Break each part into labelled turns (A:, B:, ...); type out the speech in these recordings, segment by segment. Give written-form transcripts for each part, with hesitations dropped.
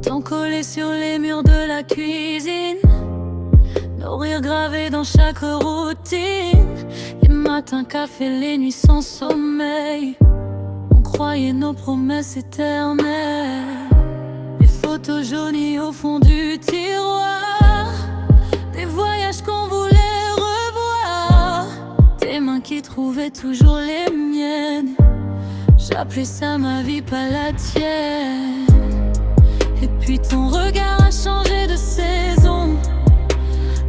A: Autant collés sur les murs de la cuisine, nos rires gravés dans chaque routine. Les matins café, les nuits sans sommeil, on croyait nos promesses éternelles. Les photos jaunies au fond du tiroir, des voyages qu'on voulait revoir, tes mains qui trouvaient toujours les miennes. J'appelais ça ma vie, pas la tienne. Et puis ton regard a changé de saison,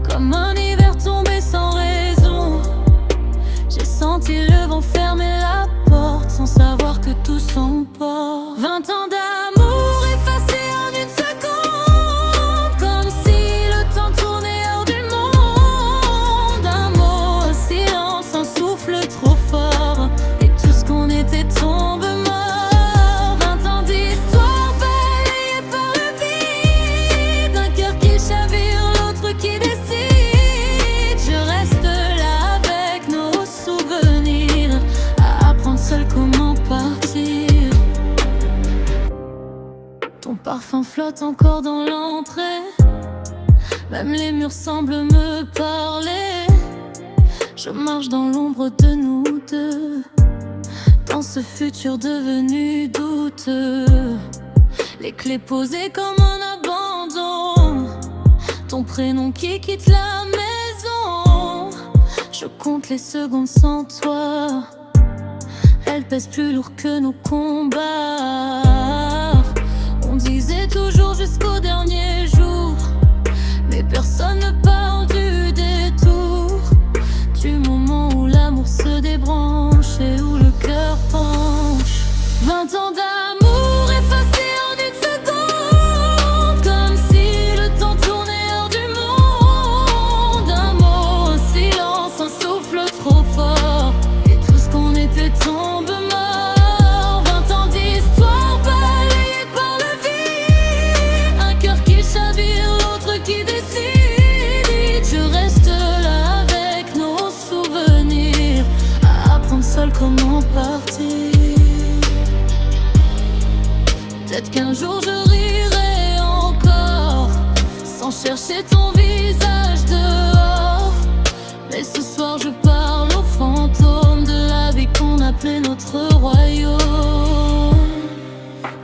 A: comme un hiver tombé sans raison. J'ai senti le vent fermer la porte, sans savoir que tout s'emporte. 20 ans d'amour effacés en une seconde, comme si le temps tournait hors du monde. Un mot, un silence, un souffle trop fort, et tout ce qu'on était tombe mort. 20 ans d'histoire balayée par le vide, un cœur qui chavire, l'autre qui décide. Je reste là avec nos souvenirs, à apprendre seul comment partir. Ton parfum flotte encore dans l'entrée, même les murs semblent me parler. Je marche dans l'ombre de nous deux, dans ce futur devenu douteux. Les clés posées comme un abandon, ton prénom qui quitte la maison. Je compte les secondes sans toi, elles pèsent plus lourd que nos combats. On disait toujours jusqu'au dernier jour, mais personne ne parle du détour, du moment où l'amour se débranche et où le cœur penche. 20 ans d'amour effacés en une seconde, comme si le temps tournait hors du monde. Un mot, un silence, un souffle trop fort, et tout ce qu'on était tombe mort. 20 ans d'histoire balayée par le vide, un cœur qui chavire, l'autre qui décide. Je reste là avec nos souvenirs, à apprendre seul comment partir. Peut-être qu'un jour je rirai encore, sans chercher ton visage dehors. Mais ce soir je parle aux fantômes de la vie qu'on appelait notre royaume.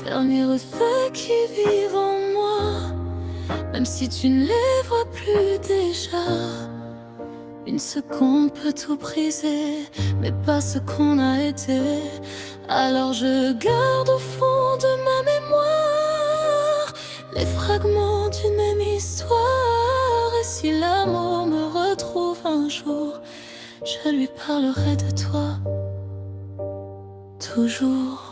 A: Dernier reflet qui vit en moi, même si tu ne les vois plus déjà. Une seconde peut tout briser, mais pas ce qu'on a été. Alors je garde au fond de ma mémoire les fragments d'une même histoire. Et si l'amour me retrouve un jour, je lui parlerai de toi, toujours.